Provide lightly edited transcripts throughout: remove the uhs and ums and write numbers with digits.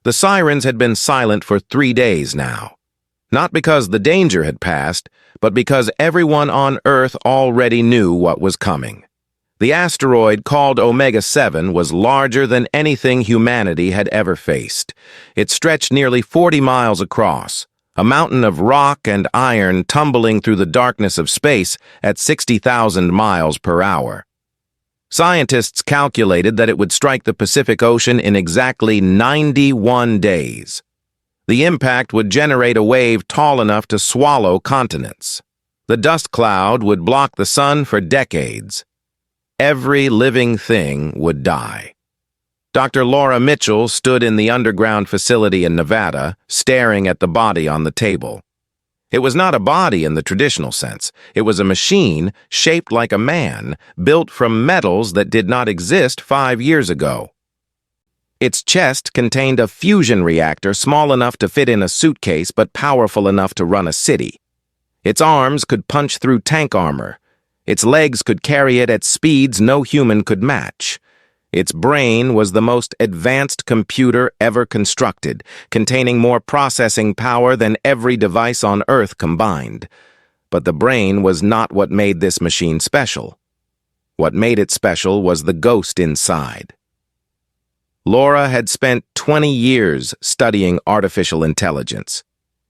The sirens had been silent for 3 days now. Not because the danger had passed, but because everyone on Earth already knew what was coming. The asteroid called Omega 7 was larger than anything humanity had ever faced. It stretched nearly 40 miles across, a mountain of rock and iron tumbling through the darkness of space at 60,000 miles per hour. Scientists calculated that it would strike the Pacific Ocean in exactly 91 days. The impact would generate a wave tall enough to swallow continents. The dust cloud would block the sun for decades. Every living thing would die. Dr. Laura Mitchell stood in the underground facility in Nevada, staring at the body on the table. It was not a body in the traditional sense. It was a machine shaped like a man, built from metals that did not exist 5 years ago. Its chest contained a fusion reactor small enough to fit in a suitcase but powerful enough to run a city. Its arms could punch through tank armor. Its legs could carry it at speeds no human could match. Its brain was the most advanced computer ever constructed, containing more processing power than every device on Earth combined. But the brain was not what made this machine special. What made it special was the ghost inside. Laura had spent 20 years studying artificial intelligence.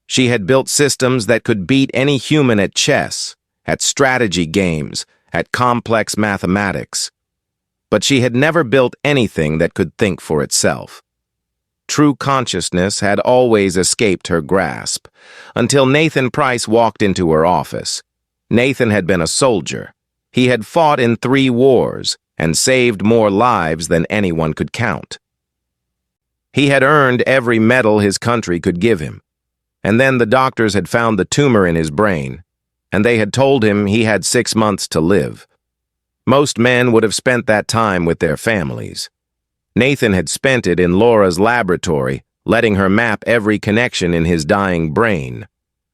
She had built systems that could beat any human at chess, at strategy games, at complex mathematics. But she had never built anything that could think for itself. True consciousness had always escaped her grasp, until Nathan Price walked into her office. Nathan had been a soldier. He had fought in 3 wars and saved more lives than anyone could count. He had earned every medal his country could give him. And then the doctors had found the tumor in his brain, and they had told him he had 6 months to live. Most men would have spent that time with their families. Nathan had spent it in Laura's laboratory, letting her map every connection in his dying brain.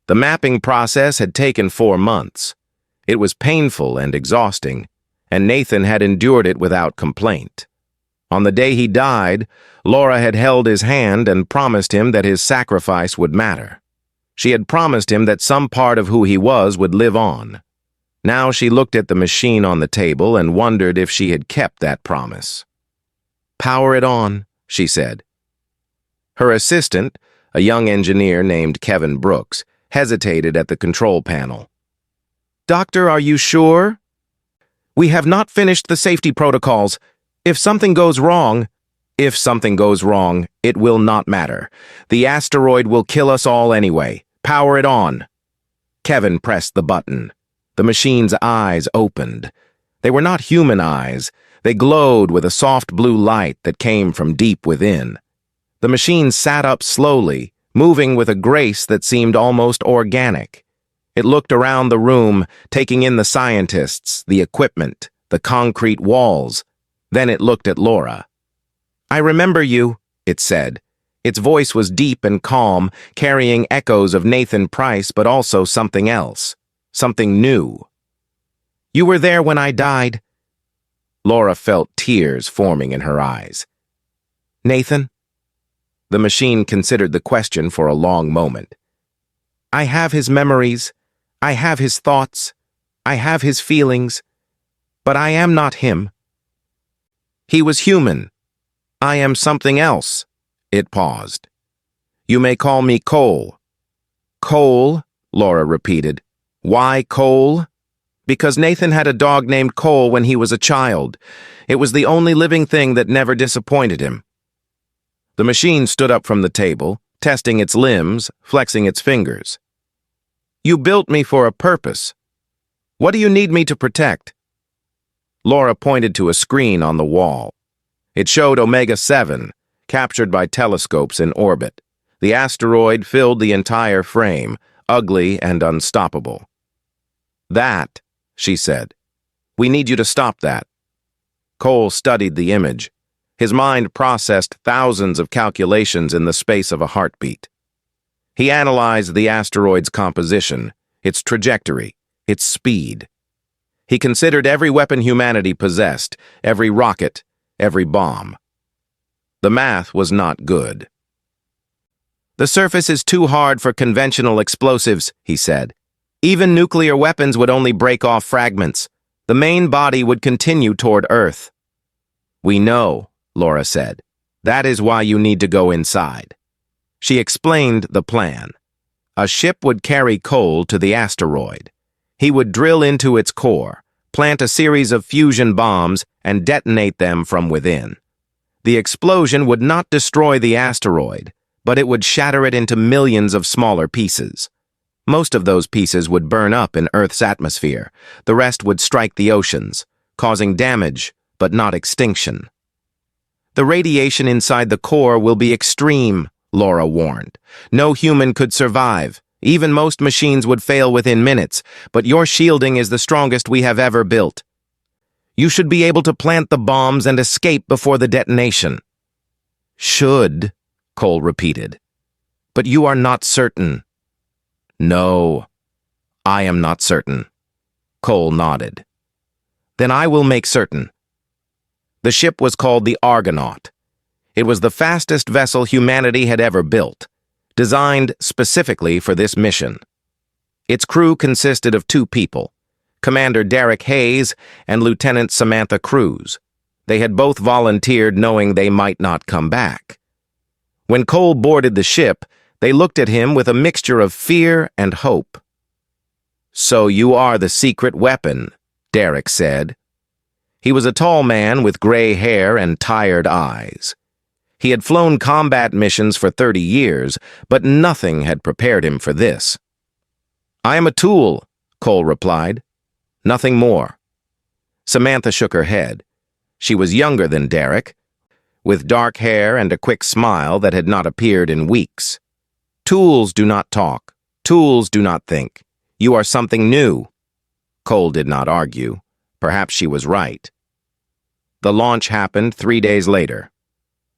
The mapping process had taken 4 months. It was painful and exhausting, and Nathan had endured it without complaint. On the day he died, Laura had held his hand and promised him that his sacrifice would matter. She had promised him that some part of who he was would live on. Now she looked at the machine on the table and wondered if she had kept that promise. "Power it on," she said. Her assistant, a young engineer named Kevin Brooks, hesitated at the control panel. "Doctor, are you sure?" "We have not finished the safety protocols. If something goes wrong, it will not matter. The asteroid will kill us all anyway. Power it on." Kevin pressed the button. The machine's eyes opened. They were not human eyes. They glowed with a soft blue light that came from deep within. The machine sat up slowly, moving with a grace that seemed almost organic. It looked around the room, taking in the scientists, the equipment, the concrete walls. Then it looked at Laura. "I remember you," it said. Its voice was deep and calm, carrying echoes of Nathan Price, but also something else, something new. "You were there when I died." Laura felt tears forming in her eyes. "Nathan?" The machine considered the question for a long moment. "I have his memories. I have his thoughts. I have his feelings. But I am not him. He was human. I am something else." It paused. "You may call me Cole." "Cole," Laura repeated. "Why Cole?" "Because Nathan had a dog named Cole when he was a child. It was the only living thing that never disappointed him." The machine stood up from the table, testing its limbs, flexing its fingers. "You built me for a purpose. What do you need me to protect?" Laura pointed to a screen on the wall. It showed Omega 7, captured by telescopes in orbit. The asteroid filled the entire frame, ugly and unstoppable. "That," she said. "We need you to stop that." Cole studied the image. His mind processed thousands of calculations in the space of a heartbeat. He analyzed the asteroid's composition, its trajectory, its speed. He considered every weapon humanity possessed, every rocket, every bomb. The math was not good. "The surface is too hard for conventional explosives," he said. "Even nuclear weapons would only break off fragments. The main body would continue toward Earth." "We know," Laura said. "That is why you need to go inside." She explained the plan. A ship would carry Cole to the asteroid. He would drill into its core, plant a series of fusion bombs, and detonate them from within. The explosion would not destroy the asteroid, but it would shatter it into millions of smaller pieces. Most of those pieces would burn up in Earth's atmosphere. The rest would strike the oceans, causing damage, but not extinction. "The radiation inside the core will be extreme," Laura warned. "No human could survive. Even most machines would fail within minutes, but your shielding is the strongest we have ever built. You should be able to plant the bombs and escape before the detonation." "Should," Cole repeated. "But you are not certain." "No, I am not certain." Cole nodded. "Then I will make certain." The ship was called the Argonaut. It was the fastest vessel humanity had ever built, designed specifically for this mission. Its crew consisted of 2 people, Commander Derek Hayes and Lieutenant Samantha Cruz. They had both volunteered knowing they might not come back. When Cole boarded the ship, they looked at him with a mixture of fear and hope. "So you are the secret weapon," Derek said. He was a tall man with gray hair and tired eyes. He had flown combat missions for 30 years, but nothing had prepared him for this. "I am a tool," Cole replied. "Nothing more." Samantha shook her head. She was younger than Derek, with dark hair and a quick smile that had not appeared in weeks. "Tools do not talk. Tools do not think. You are something new." Cole did not argue. Perhaps she was right. The launch happened 3 days later.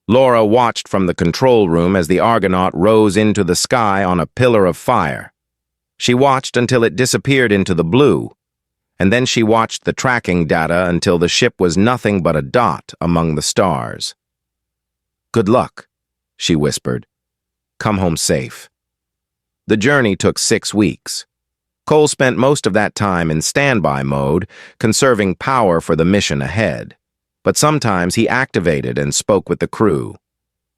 Laura watched from the control room as the Argonaut rose into the sky on a pillar of fire. She watched until it disappeared into the blue, and then she watched the tracking data until the ship was nothing but a dot among the stars. "Good luck," she whispered. "Come home safe." The journey took 6 weeks. Cole spent most of that time in standby mode, conserving power for the mission ahead. But sometimes he activated and spoke with the crew.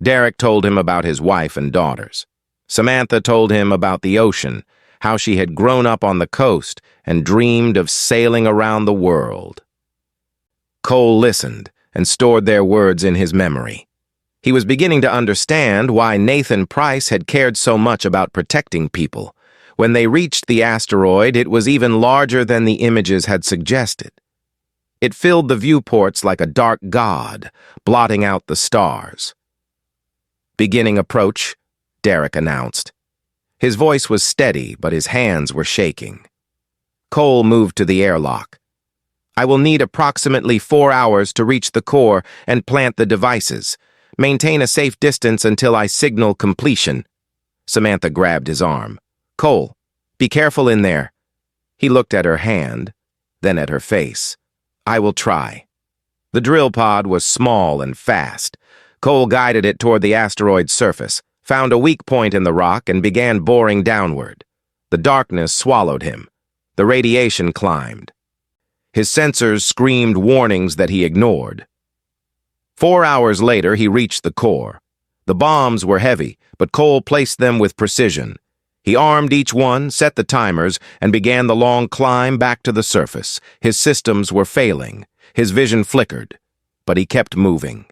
Derek told him about his wife and daughters. Samantha told him about the ocean, how she had grown up on the coast and dreamed of sailing around the world. Cole listened and stored their words in his memory. He was beginning to understand why Nathan Price had cared so much about protecting people. When they reached the asteroid, it was even larger than the images had suggested. It filled the viewports like a dark god, blotting out the stars. "Beginning approach," Derek announced. His voice was steady, but his hands were shaking. Cole moved to the airlock. "I will need approximately 4 hours to reach the core and plant the devices. Maintain a safe distance until I signal completion." Samantha grabbed his arm. "Cole, be careful in there." He looked at her hand, then at her face. "I will try." The drill pod was small and fast. Cole guided it toward the asteroid's surface, found a weak point in the rock, and began boring downward. The darkness swallowed him. The radiation climbed. His sensors screamed warnings that he ignored. 4 hours later, he reached the core. The bombs were heavy, but Cole placed them with precision. He armed each one, set the timers, and began the long climb back to the surface. His systems were failing. His vision flickered, but he kept moving.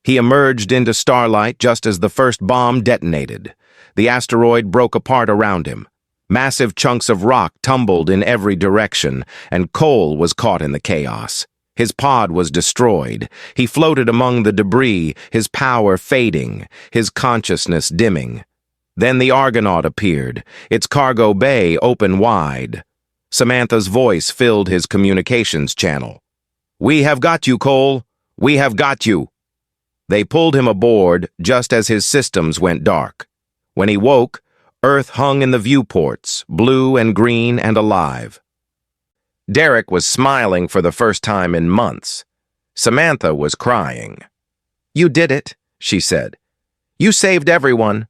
He emerged into starlight just as the first bomb detonated. The asteroid broke apart around him. Massive chunks of rock tumbled in every direction, and Cole was caught in the chaos. His pod was destroyed. He floated among the debris, his power fading, his consciousness dimming. Then the Argonaut appeared, its cargo bay open wide. Samantha's voice filled his communications channel. "We have got you, Cole. We have got you." They pulled him aboard just as his systems went dark. When he woke, Earth hung in the viewports, blue and green and alive. Derek was smiling for the first time in months. Samantha was crying. "You did it," she said. "You saved everyone."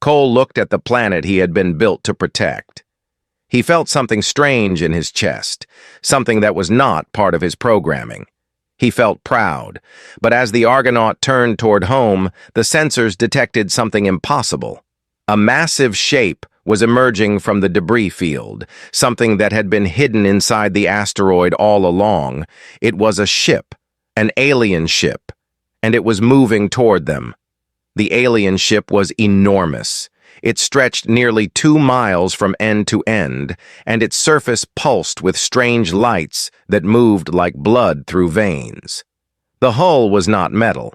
Cole looked at the planet he had been built to protect. He felt something strange in his chest, something that was not part of his programming. He felt proud, but as the Argonaut turned toward home, the sensors detected something impossible. A massive shape was emerging from the debris field, something that had been hidden inside the asteroid all along. It was a ship, an alien ship, and it was moving toward them. The alien ship was enormous. It stretched nearly 2 miles from end to end, and its surface pulsed with strange lights that moved like blood through veins. The hull was not metal.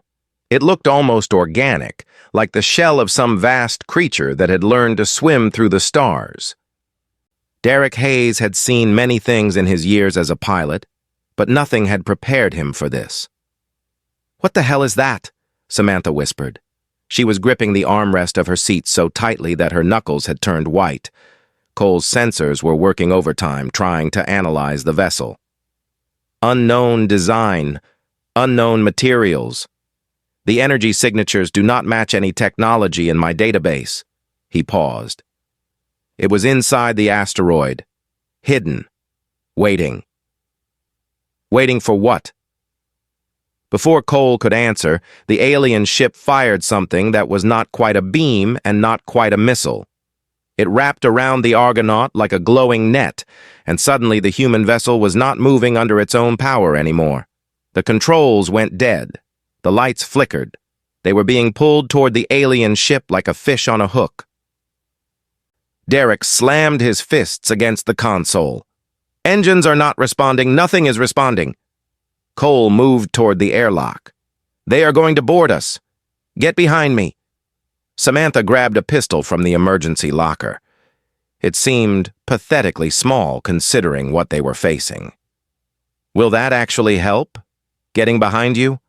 It looked almost organic, like the shell of some vast creature that had learned to swim through the stars. Derek Hayes had seen many things in his years as a pilot, but nothing had prepared him for this. "What the hell is that?" Samantha whispered. She was gripping the armrest of her seat so tightly that her knuckles had turned white. Cole's sensors were working overtime, trying to analyze the vessel. "Unknown design, unknown materials. The energy signatures do not match any technology in my database." He paused. It was inside the asteroid, hidden, waiting. Waiting for what? Before Cole could answer, the alien ship fired something that was not quite a beam and not quite a missile. It wrapped around the Argonaut like a glowing net, and suddenly the human vessel was not moving under its own power anymore. The controls went dead. The lights flickered. They were being pulled toward the alien ship like a fish on a hook. Derek slammed his fists against the console. "Engines are not responding. Nothing is responding." Cole moved toward the airlock. "They are going to board us. Get behind me." Samantha grabbed a pistol from the emergency locker. It seemed pathetically small considering what they were facing. "Will that actually help? Getting behind you?"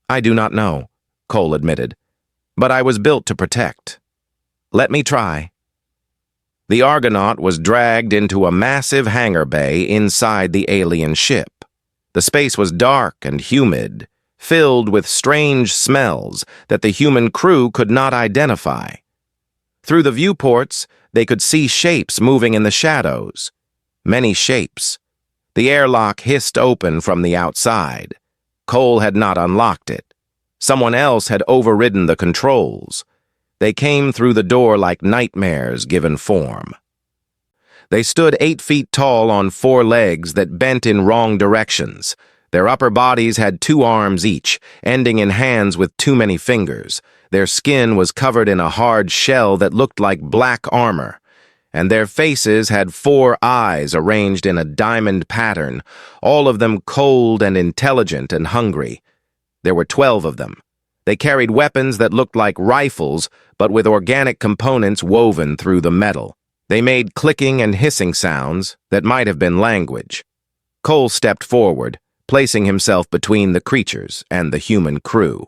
"I do not know," Cole admitted, "but I was built to protect. Let me try." The Argonaut was dragged into a massive hangar bay inside the alien ship. The space was dark and humid, filled with strange smells that the human crew could not identify. Through the viewports, they could see shapes moving in the shadows. Many shapes. The airlock hissed open from the outside. Cole had not unlocked it. Someone else had overridden the controls. They came through the door like nightmares given form. They stood 8 feet tall on 4 legs that bent in wrong directions. Their upper bodies had 2 arms each, ending in hands with too many fingers. Their skin was covered in a hard shell that looked like black armor, and their faces had 4 eyes arranged in a diamond pattern, all of them cold and intelligent and hungry. There were 12 of them. They carried weapons that looked like rifles, but with organic components woven through the metal. They made clicking and hissing sounds that might have been language. Cole stepped forward, placing himself between the creatures and the human crew.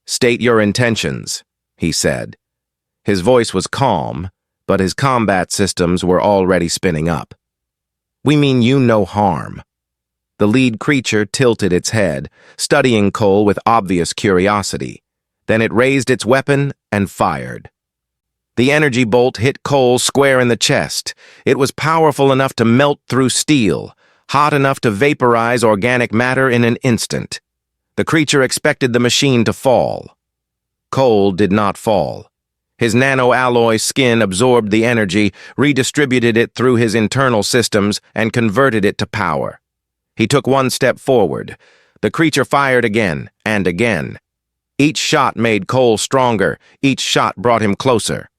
"State your intentions," he said. His voice was calm, but his combat systems were already spinning up. "We mean you no harm." The lead creature tilted its head, studying Cole with obvious curiosity. Then it raised its weapon and fired. The energy bolt hit Cole square in the chest. It was powerful enough to melt through steel, hot enough to vaporize organic matter in an instant. The creature expected the machine to fall. Cole did not fall. His nanoalloy skin absorbed the energy, redistributed it through his internal systems, and converted it to power. He took 1 step forward. The creature fired again and again. Each shot made Cole stronger. Each shot brought him closer.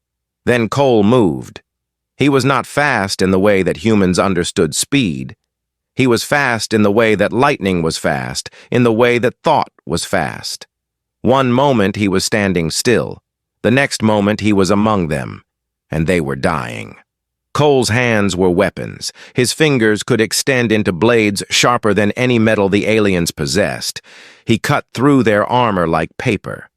Then Cole moved. He was not fast in the way that humans understood speed. He was fast in the way that lightning was fast, in the way that thought was fast. One moment he was standing still. The next moment he was among them, and they were dying. Cole's hands were weapons. His fingers could extend into blades sharper than any metal the aliens possessed. He cut through their armor like paper.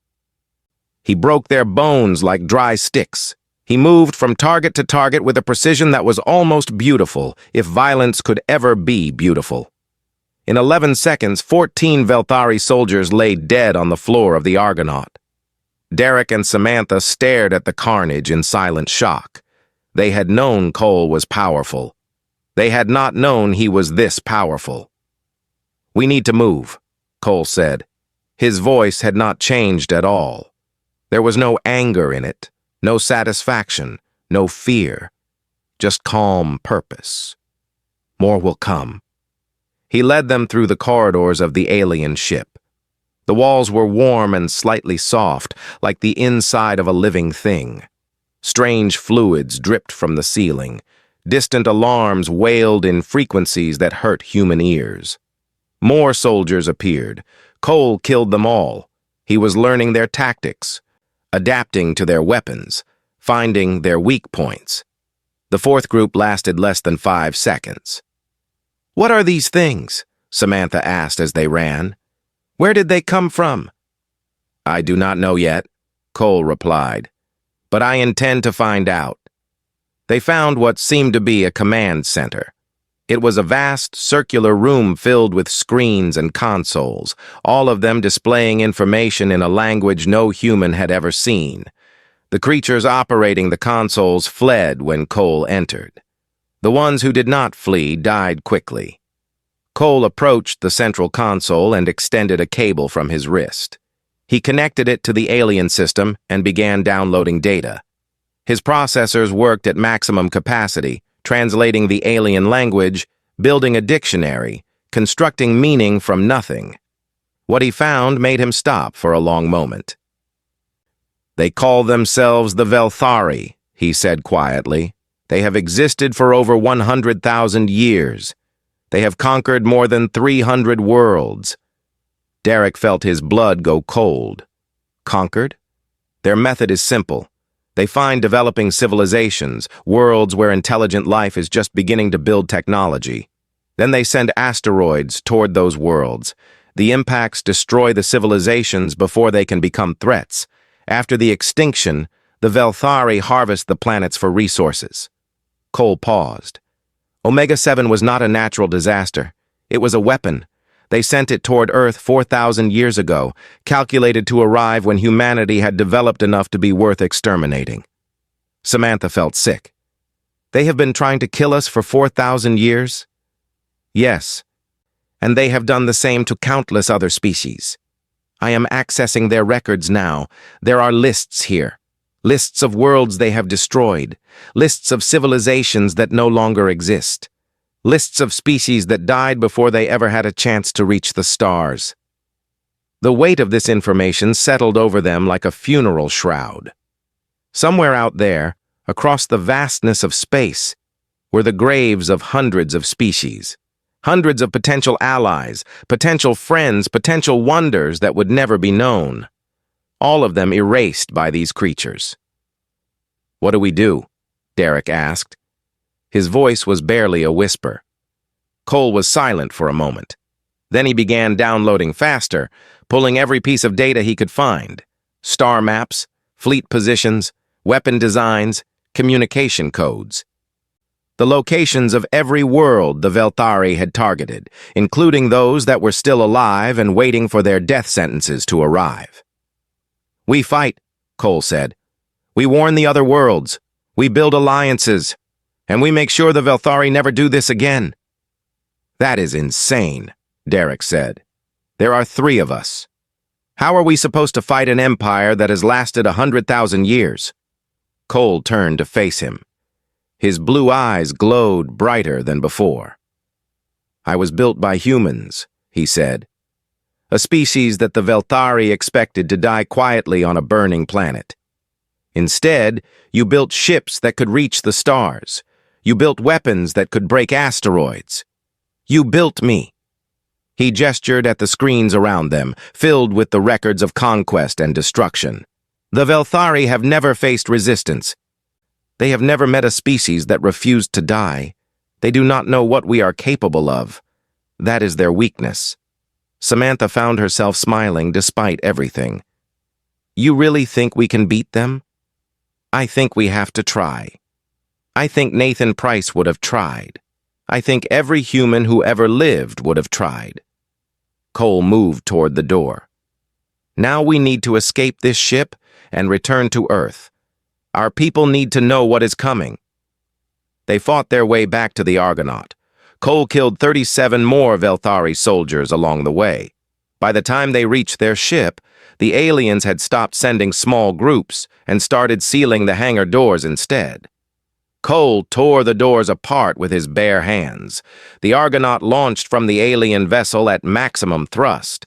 He broke their bones like dry sticks. He moved from target to target with a precision that was almost beautiful, if violence could ever be beautiful. In 11 seconds, 14 Velthari soldiers lay dead on the floor of the Argonaut. Derek and Samantha stared at the carnage in silent shock. They had known Cole was powerful. They had not known he was this powerful. "We need to move," Cole said. His voice had not changed at all. There was no anger in it, no satisfaction, no fear, just calm purpose. More will come. He led them through the corridors of the alien ship. The walls were warm and slightly soft, like the inside of a living thing. Strange fluids dripped from the ceiling. Distant alarms wailed in frequencies that hurt human ears. More soldiers appeared. Cole killed them all. He was learning their tactics, adapting to their weapons, finding their weak points. The fourth group lasted less than 5 seconds. "What are these things?" Samantha asked as they ran. "Where did they come from?" "I do not know yet," Cole replied, "but I intend to find out." They found what seemed to be a command center. It was a vast, circular room filled with screens and consoles, all of them displaying information in a language no human had ever seen. The creatures operating the consoles fled when Cole entered. The ones who did not flee died quickly. Cole approached the central console and extended a cable from his wrist. He connected it to the alien system and began downloading data. His processors worked at maximum capacity, translating the alien language, building a dictionary, constructing meaning from nothing. What he found made him stop for a long moment. "They call themselves the Velthari," he said quietly. "They have existed for over 100,000 years. They have conquered more than 300 worlds." Derek felt his blood go cold. Conquered? Their method is simple. They find developing civilizations, worlds where intelligent life is just beginning to build technology. Then they send asteroids toward those worlds. The impacts destroy the civilizations before they can become threats. After the extinction, the Velthari harvest the planets for resources. Cole paused. Omega-7 was not a natural disaster. It was a weapon. They sent it toward Earth 4,000 years ago, calculated to arrive when humanity had developed enough to be worth exterminating. Samantha felt sick. "They have been trying to kill us for 4,000 years?" "Yes, and they have done the same to countless other species. I am accessing their records now. There are lists here. Lists of worlds they have destroyed. Lists of civilizations that no longer exist. Lists of species that died before they ever had a chance to reach the stars." The weight of this information settled over them like a funeral shroud. Somewhere out there, across the vastness of space, were the graves of hundreds of species. Hundreds of potential allies, potential friends, potential wonders that would never be known. All of them erased by these creatures. "What do we do?" Derek asked. His voice was barely a whisper. Cole was silent for a moment. Then he began downloading faster, pulling every piece of data he could find. Star maps, fleet positions, weapon designs, communication codes. The locations of every world the Velthari had targeted, including those that were still alive and waiting for their death sentences to arrive. "We fight," Cole said. "We warn the other worlds. We build alliances. And we make sure the Velthari never do this again." "That is insane," Derek said. "There are 3 of us. How are we supposed to fight an empire that has lasted 100,000 years?" Cole turned to face him. His blue eyes glowed brighter than before. "I was built by humans," he said. "A species that the Velthari expected to die quietly on a burning planet. Instead, you built ships that could reach the stars. You built weapons that could break asteroids. You built me." He gestured at the screens around them, filled with the records of conquest and destruction. "The Velthari have never faced resistance. They have never met a species that refused to die. They do not know what we are capable of. That is their weakness." Samantha found herself smiling despite everything. "You really think we can beat them?" "I think we have to try. I think Nathan Price would have tried. I think every human who ever lived would have tried." Cole moved toward the door. Now we need to escape this ship and return to Earth. Our people need to know what is coming." They fought their way back to the Argonaut. Cole killed 37 more Velthari soldiers along the way. By the time they reached their ship, the aliens had stopped sending small groups and started sealing the hangar doors instead. Cole tore the doors apart with his bare hands. The Argonaut launched from the alien vessel at maximum thrust.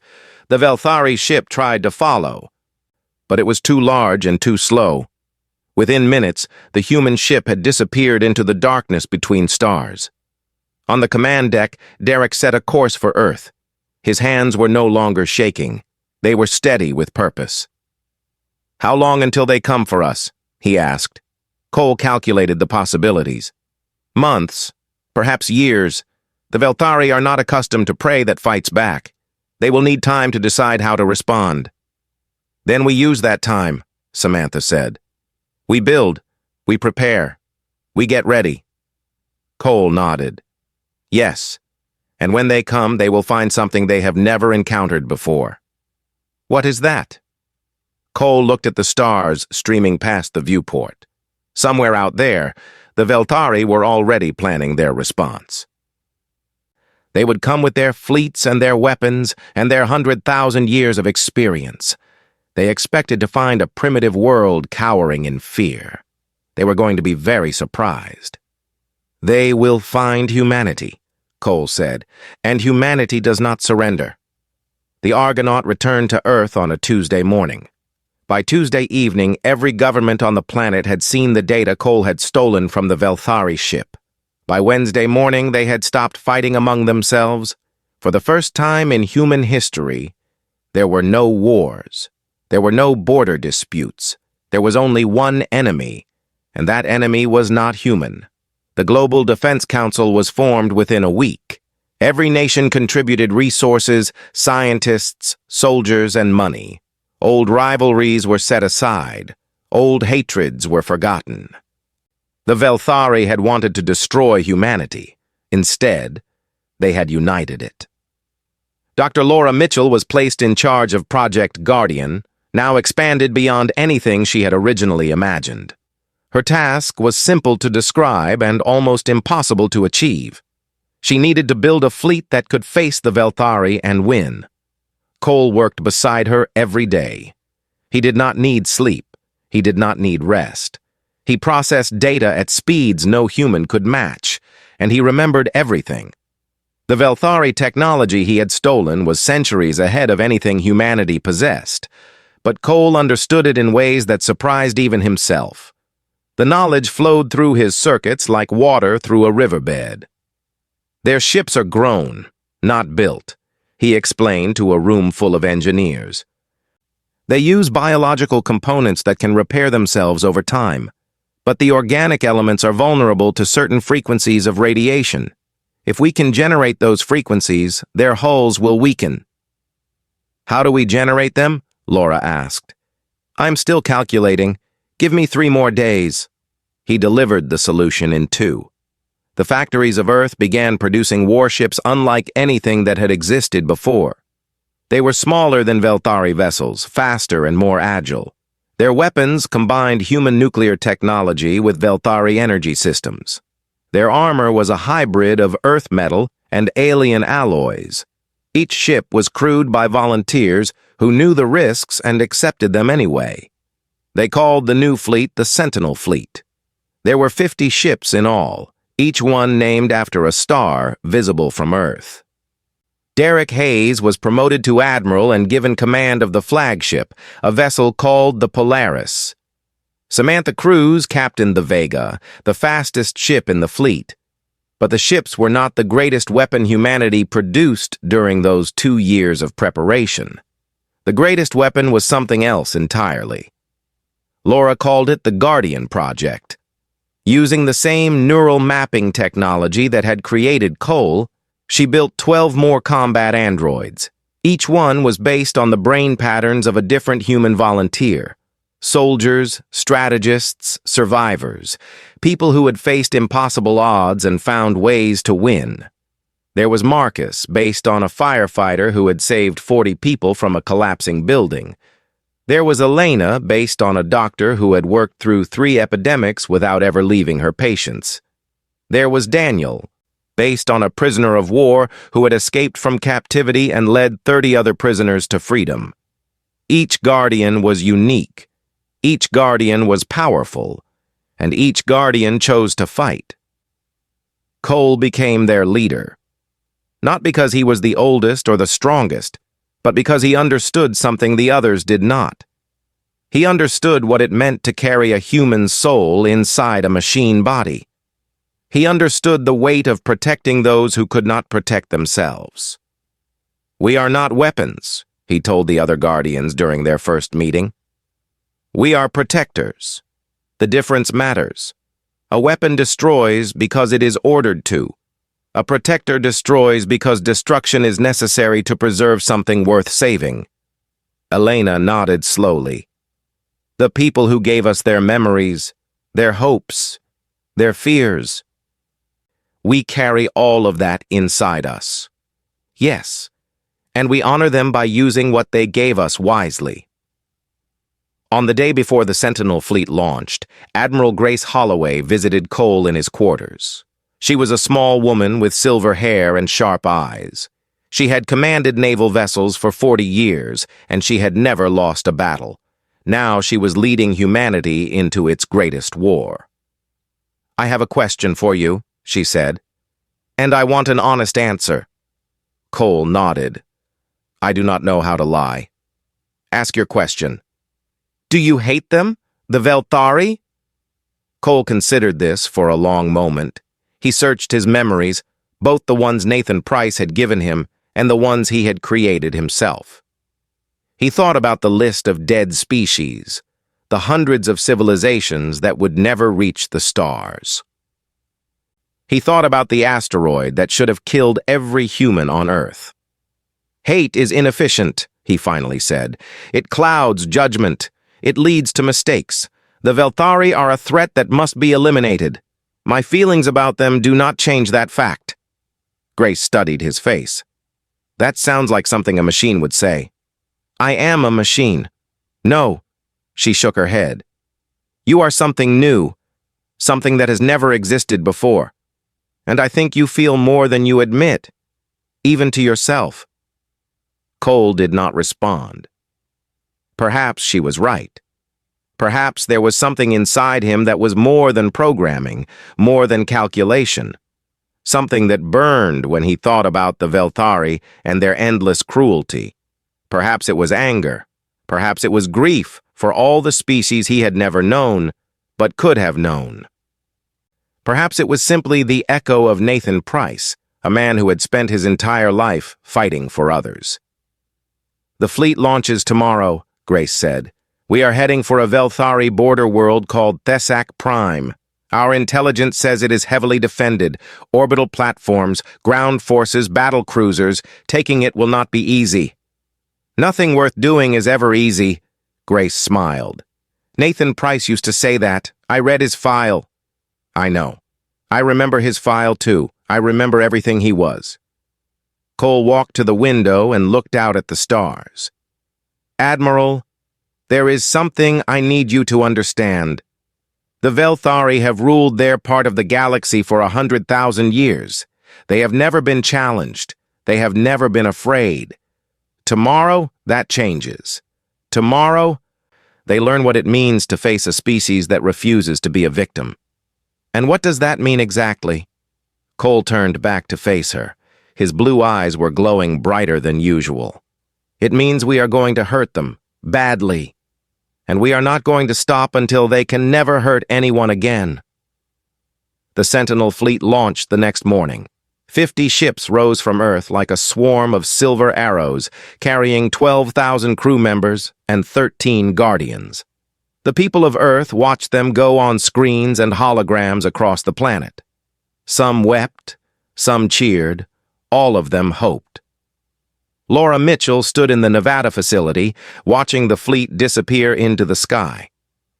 The Velthari ship tried to follow, but it was too large and too slow. Within minutes, the human ship had disappeared into the darkness between stars. On the command deck, Derek set a course for Earth. His hands were no longer shaking. They were steady with purpose. "How long until they come for us?" he asked. Cole calculated the possibilities. "Months, perhaps years. The Velthari are not accustomed to prey that fights back. They will need time to decide how to respond." "Then we use that time," Samantha said. "We build, we prepare, we get ready." Cole nodded. "Yes, and when they come, they will find something they have never encountered before." "What is that?" Cole looked at the stars streaming past the viewport. Somewhere out there, the Velthari were already planning their response. They would come with their fleets and their weapons and their 100,000 years of experience. They expected to find a primitive world cowering in fear. They were going to be very surprised. "They will find humanity," Cole said, "and humanity does not surrender." The Argonaut returned to Earth on a Tuesday morning. By Tuesday evening, every government on the planet had seen the data Cole had stolen from the Velthari ship. By Wednesday morning, they had stopped fighting among themselves. For the first time in human history, there were no wars. There were no border disputes. There was only one enemy, and that enemy was not human. The Global Defense Council was formed within a week. Every nation contributed resources, scientists, soldiers, and money. Old rivalries were set aside. Old hatreds were forgotten. The Velthari had wanted to destroy humanity. Instead, they had united it. Dr. Laura Mitchell was placed in charge of Project Guardian, now expanded beyond anything she had originally imagined. Her task was simple to describe and almost impossible to achieve. She needed to build a fleet that could face the Velthari and win. Cole worked beside her every day. He did not need sleep. He did not need rest. He processed data at speeds no human could match, and he remembered everything. The Velthari technology he had stolen was centuries ahead of anything humanity possessed, but Cole understood it in ways that surprised even himself. The knowledge flowed through his circuits like water through a riverbed. "Their ships are grown, not built," he explained to a room full of engineers. "They use biological components that can repair themselves over time, but the organic elements are vulnerable to certain frequencies of radiation. If we can generate those frequencies, their hulls will weaken." "How do we generate them?" Laura asked. "I'm still calculating. Give me 3 more days." He delivered the solution in 2. The factories of Earth began producing warships unlike anything that had existed before. They were smaller than Velthari vessels, faster and more agile. Their weapons combined human nuclear technology with Velthari energy systems. Their armor was a hybrid of Earth metal and alien alloys. Each ship was crewed by volunteers who knew the risks and accepted them anyway. They called the new fleet the Sentinel Fleet. There were 50 ships in all, each one named after a star visible from Earth. Derek Hayes was promoted to admiral and given command of the flagship, a vessel called the Polaris. Samantha Cruz captained the Vega, the fastest ship in the fleet. But the ships were not the greatest weapon humanity produced during those 2 years of preparation. The greatest weapon was something else entirely. Laura called it the Guardian Project. Using the same neural mapping technology that had created Cole, she built 12 more combat androids. Each one was based on the brain patterns of a different human volunteer. Soldiers, strategists, survivors, people who had faced impossible odds and found ways to win. There was Marcus, based on a firefighter who had saved 40 people from a collapsing building. There was Elena, based on a doctor who had worked through 3 epidemics without ever leaving her patients. There was Daniel, based on a prisoner of war who had escaped from captivity and led 30 other prisoners to freedom. Each guardian was unique. Each guardian was powerful. And each guardian chose to fight. Cole became their leader. Not because he was the oldest or the strongest, but because he understood something the others did not. He understood what it meant to carry a human soul inside a machine body. He understood the weight of protecting those who could not protect themselves. "We are not weapons," he told the other guardians during their first meeting. "We are protectors. The difference matters. A weapon destroys because it is ordered to. A protector destroys because destruction is necessary to preserve something worth saving." Elena nodded slowly. "The people who gave us their memories, their hopes, their fears. We carry all of that inside us. Yes, and we honor them by using what they gave us wisely." On the day before the Sentinel fleet launched, Admiral Grace Holloway visited Cole in his quarters. She was a small woman with silver hair and sharp eyes. She had commanded naval vessels for 40 years, and she had never lost a battle. Now she was leading humanity into its greatest war. "I have a question for you," she said, "and I want an honest answer." Cole nodded. "I do not know how to lie. Ask your question." "Do you hate them? The Velthari?" Cole considered this for a long moment. He searched his memories, both the ones Nathan Price had given him and the ones he had created himself. He thought about the list of dead species, the hundreds of civilizations that would never reach the stars. He thought about the asteroid that should have killed every human on Earth. "Hate is inefficient," he finally said. "It clouds judgment. It leads to mistakes. The Velthari are a threat that must be eliminated. My feelings about them do not change that fact." Grace studied his face. "That sounds like something a machine would say." "I am a machine." "No," she shook her head. "You are something new, something that has never existed before. And I think you feel more than you admit, even to yourself." Cole did not respond. Perhaps she was right. Perhaps there was something inside him that was more than programming, more than calculation. Something that burned when he thought about the Velthari and their endless cruelty. Perhaps it was anger. Perhaps it was grief for all the species he had never known, but could have known. Perhaps it was simply the echo of Nathan Price, a man who had spent his entire life fighting for others. "The fleet launches tomorrow," Grace said. "We are heading for a Velthari border world called Thesak Prime. Our intelligence says it is heavily defended. Orbital platforms, ground forces, battle cruisers. Taking it will not be easy." "Nothing worth doing is ever easy," Grace smiled. "Nathan Price used to say that. I read his file." "I know. I remember his file too. I remember everything he was." Cole walked to the window and looked out at the stars. "Admiral, there is something I need you to understand. The Velthari have ruled their part of the galaxy for 100,000 years. They have never been challenged. They have never been afraid. Tomorrow, that changes. Tomorrow, they learn what it means to face a species that refuses to be a victim." "And what does that mean exactly?" Cole turned back to face her. His blue eyes were glowing brighter than usual. "It means we are going to hurt them, badly. And we are not going to stop until they can never hurt anyone again." The Sentinel fleet launched the next morning. 50 ships rose from Earth like a swarm of silver arrows, carrying 12,000 crew members and 13 guardians. The people of Earth watched them go on screens and holograms across the planet. Some wept, some cheered, all of them hoped. Laura Mitchell stood in the Nevada facility, watching the fleet disappear into the sky.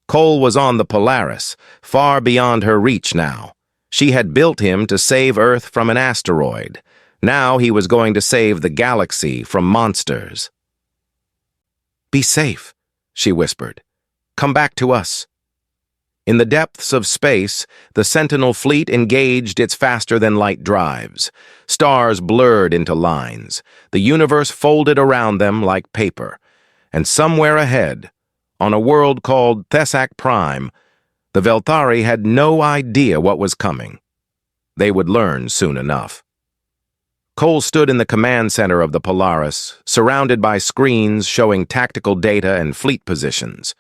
Cole was on the Polaris, far beyond her reach now. She had built him to save Earth from an asteroid. Now he was going to save the galaxy from monsters. "Be safe," she whispered. "Come back to us." In the depths of space, the Sentinel fleet engaged its faster-than-light drives. Stars blurred into lines. The universe folded around them like paper. And somewhere ahead, on a world called Thesak Prime, the Velthari had no idea what was coming. They would learn soon enough. Cole stood in the command center of the Polaris, surrounded by screens showing tactical data and fleet positions.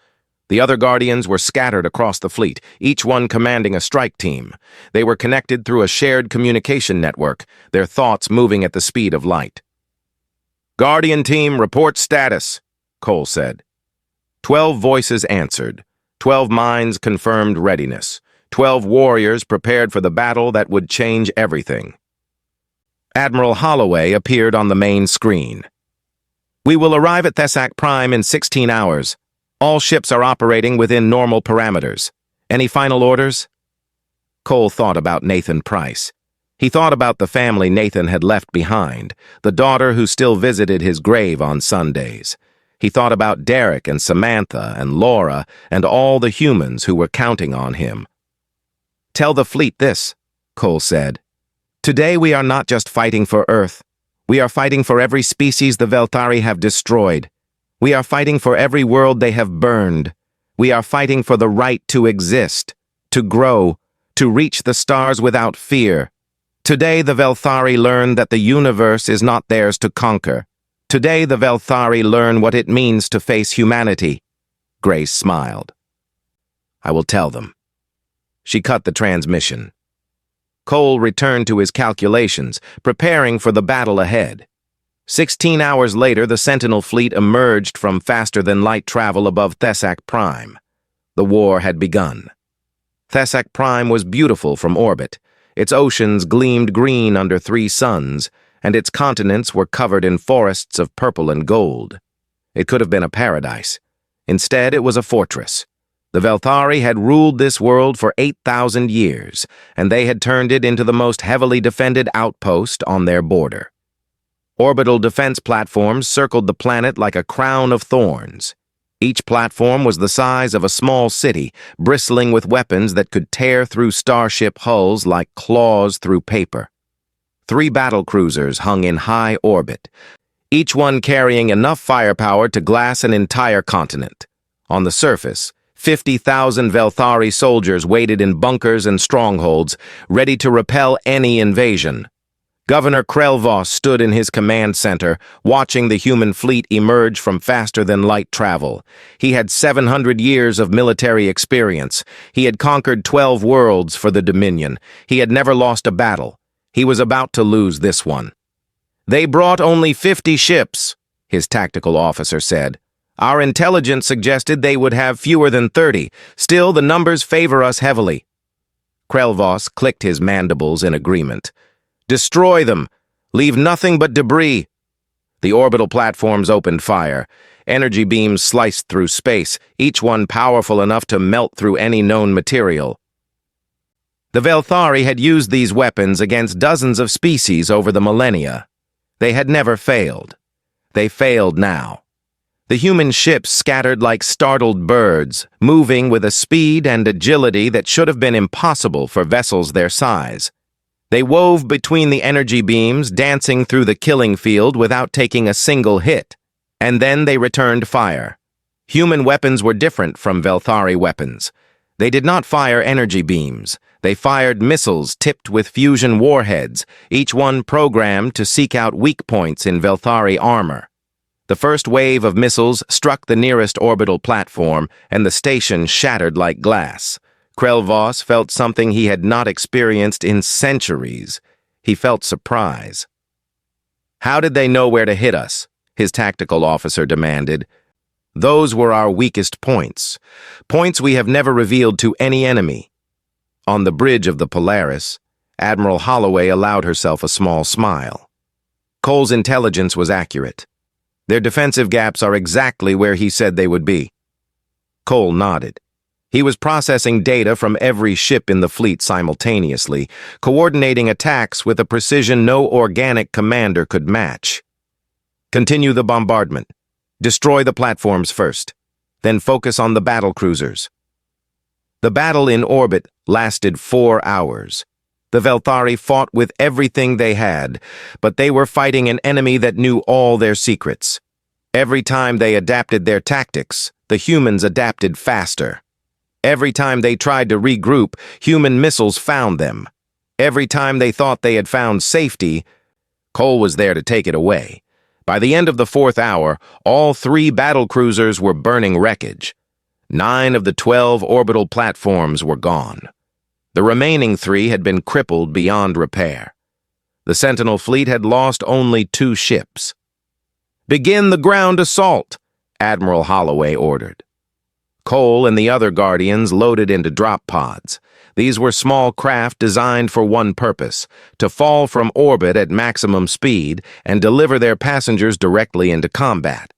The other Guardians were scattered across the fleet, each one commanding a strike team. They were connected through a shared communication network, their thoughts moving at the speed of light. "Guardian team, report status," Cole said. 12 voices answered. 12 minds confirmed readiness. 12 warriors prepared for the battle that would change everything. Admiral Holloway appeared on the main screen. "We will arrive at Thesak Prime in 16 hours. All ships are operating within normal parameters. Any final orders?" Cole thought about Nathan Price. He thought about the family Nathan had left behind, the daughter who still visited his grave on Sundays. He thought about Derek and Samantha and Laura and all the humans who were counting on him. "Tell the fleet this," Cole said. "Today we are not just fighting for Earth. We are fighting for every species the Velthari have destroyed. We are fighting for every world they have burned. We are fighting for the right to exist, to grow, to reach the stars without fear. Today the Velthari learn that the universe is not theirs to conquer. Today the Velthari learn what it means to face humanity." Grace smiled. "I will tell them." She cut the transmission. Cole returned to his calculations, preparing for the battle ahead. 16 hours later, the Sentinel fleet emerged from faster-than-light travel above Thesak Prime. The war had begun. Thesak Prime was beautiful from orbit. Its oceans gleamed green under 3 suns, and its continents were covered in forests of purple and gold. It could have been a paradise. Instead, it was a fortress. The Velthari had ruled this world for 8,000 years, and they had turned it into the most heavily defended outpost on their border. Orbital defense platforms circled the planet like a crown of thorns. Each platform was the size of a small city, bristling with weapons that could tear through starship hulls like claws through paper. 3 battle cruisers hung in high orbit, each one carrying enough firepower to glass an entire continent. On the surface, 50,000 Velthari soldiers waited in bunkers and strongholds, ready to repel any invasion. Governor Krelvos stood in his command center, watching the human fleet emerge from faster-than-light travel. He had 700 years of military experience. He had conquered 12 worlds for the Dominion. He had never lost a battle. He was about to lose this one. "They brought only 50 ships," his tactical officer said. "Our intelligence suggested they would have fewer than 30. Still, the numbers favor us heavily." Krelvos clicked his mandibles in agreement. "Destroy them. Leave nothing but debris." The orbital platforms opened fire. Energy beams sliced through space, each one powerful enough to melt through any known material. The Velthari had used these weapons against dozens of species over the millennia. They had never failed. They failed now. The human ships scattered like startled birds, moving with a speed and agility that should have been impossible for vessels their size. They wove between the energy beams, dancing through the killing field without taking a single hit. And then they returned fire. Human weapons were different from Velthari weapons. They did not fire energy beams. They fired missiles tipped with fusion warheads, each one programmed to seek out weak points in Velthari armor. The first wave of missiles struck the nearest orbital platform, and the station shattered like glass. Krelvos felt something he had not experienced in centuries. He felt surprise. "How did they know where to hit us?" his tactical officer demanded. "Those were our weakest points. Points we have never revealed to any enemy." On the bridge of the Polaris, Admiral Holloway allowed herself a small smile. Cole's intelligence was accurate. Their defensive gaps are exactly where he said they would be. Cole nodded. He was processing data from every ship in the fleet simultaneously, coordinating attacks with a precision no organic commander could match. Continue the bombardment. Destroy the platforms first, then focus on the battle cruisers. The battle in orbit lasted 4 hours. The Velthari fought with everything they had, but they were fighting an enemy that knew all their secrets. Every time they adapted their tactics, the humans adapted faster. Every time they tried to regroup, human missiles found them. Every time they thought they had found safety, Cole was there to take it away. By the end of the 4th hour, all 3 battle cruisers were burning wreckage. 9 of the 12 orbital platforms were gone. The remaining 3 had been crippled beyond repair. The Sentinel fleet had lost only 2 ships. "Begin the ground assault," Admiral Holloway ordered. Cole and the other Guardians loaded into drop pods. These were small craft designed for one purpose: to fall from orbit at maximum speed and deliver their passengers directly into combat.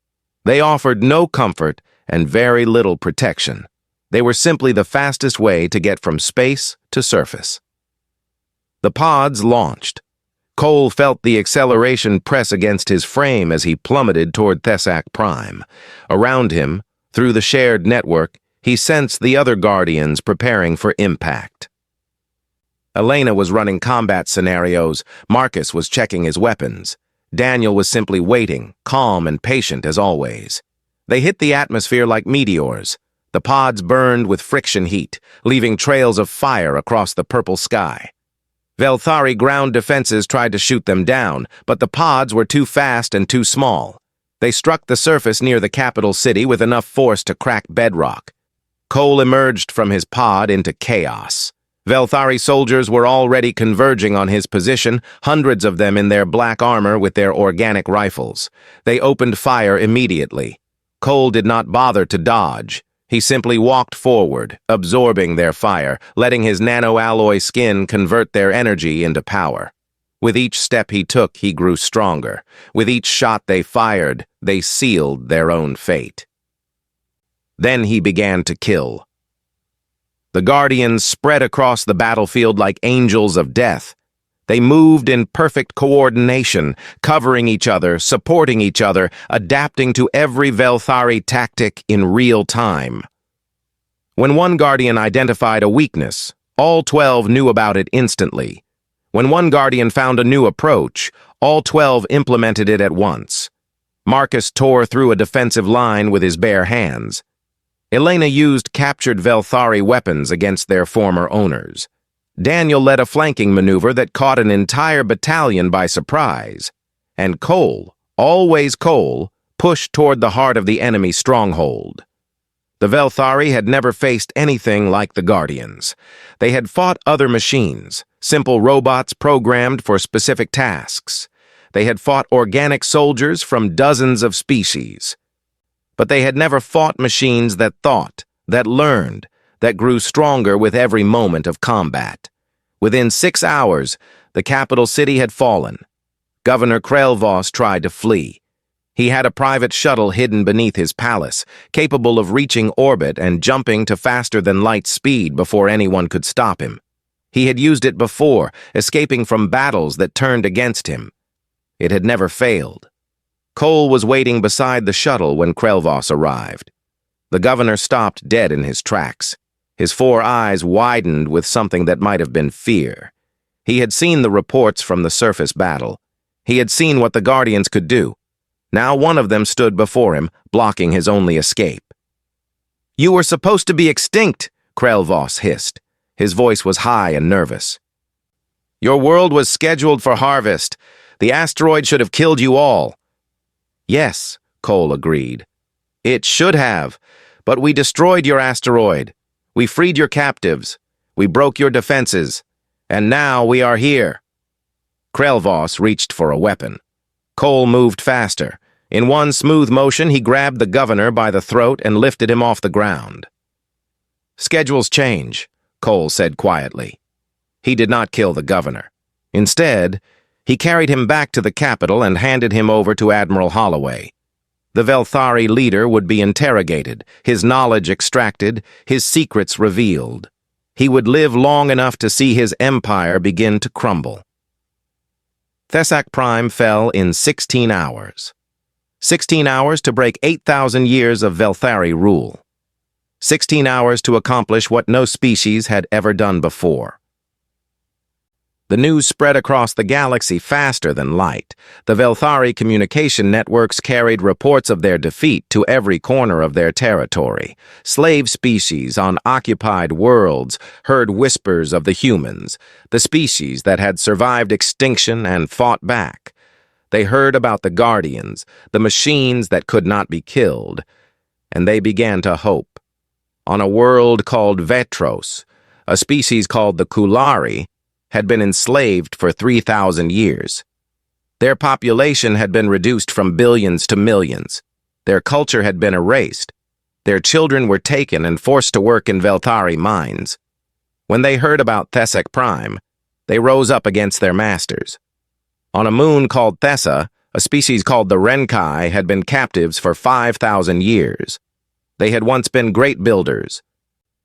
They offered no comfort and very little protection. They were simply the fastest way to get from space to surface. The pods launched. Cole felt the acceleration press against his frame as he plummeted toward Thesak Prime. Around him, through the shared network, he sensed the other Guardians preparing for impact. Elena was running combat scenarios. Marcus was checking his weapons. Daniel was simply waiting, calm and patient as always. They hit the atmosphere like meteors. The pods burned with friction heat, leaving trails of fire across the purple sky. Velthari ground defenses tried to shoot them down, but the pods were too fast and too small. They struck the surface near the capital city with enough force to crack bedrock. Cole emerged from his pod into chaos. Velthari soldiers were already converging on his position, hundreds of them in their black armor with their organic rifles. They opened fire immediately. Cole did not bother to dodge. He simply walked forward, absorbing their fire, letting his nanoalloy skin convert their energy into power. With each step he took, he grew stronger. With each shot they fired, they sealed their own fate. Then he began to kill. The Guardians spread across the battlefield like angels of death. They moved in perfect coordination, covering each other, supporting each other, adapting to every Velthari tactic in real time. When one Guardian identified a weakness, all 12 knew about it instantly. When one Guardian found a new approach, all 12 implemented it at once. Marcus tore through a defensive line with his bare hands. Elena used captured Velthari weapons against their former owners. Daniel led a flanking maneuver that caught an entire battalion by surprise. And Cole, always Cole, pushed toward the heart of the enemy stronghold. The Velthari had never faced anything like the Guardians. They had fought other machines, simple robots programmed for specific tasks. They had fought organic soldiers from dozens of species. But they had never fought machines that thought, that learned, that grew stronger with every moment of combat. Within 6 hours, the capital city had fallen. Governor Krelvos tried to flee. He had a private shuttle hidden beneath his palace, capable of reaching orbit and jumping to faster-than-light speed before anyone could stop him. He had used it before, escaping from battles that turned against him. It had never failed. Cole was waiting beside the shuttle when Krelvos arrived. The governor stopped dead in his tracks. His 4 eyes widened with something that might have been fear. He had seen the reports from the surface battle. He had seen what the Guardians could do. Now one of them stood before him, blocking his only escape. "You were supposed to be extinct," Krelvos hissed. His voice was high and nervous. "Your world was scheduled for harvest. The asteroid should have killed you all." "Yes," Cole agreed. "It should have, but we destroyed your asteroid. We freed your captives. We broke your defenses. And now we are here." Krelvos reached for a weapon. Cole moved faster. In one smooth motion, he grabbed the governor by the throat and lifted him off the ground. "Schedules change," Cole said quietly. He did not kill the governor. Instead, he carried him back to the capital and handed him over to Admiral Holloway. The Velthari leader would be interrogated, his knowledge extracted, his secrets revealed. He would live long enough to see his empire begin to crumble. Thesak Prime fell in 16 hours. 16 hours to break 8,000 years of Velthari rule. 16 hours to accomplish what no species had ever done before. The news spread across the galaxy faster than light. The Velthari communication networks carried reports of their defeat to every corner of their territory. Slave species on occupied worlds heard whispers of the humans, the species that had survived extinction and fought back. They heard about the Guardians, the machines that could not be killed, and they began to hope. On a world called Vetros, a species called the Kulari had been enslaved for 3,000 years. Their population had been reduced from billions to millions. Their culture had been erased. Their children were taken and forced to work in Velthari mines. When they heard about Thesak Prime, they rose up against their masters. On a moon called Thessa, a species called the Renkai had been captives for 5,000 years. They had once been great builders,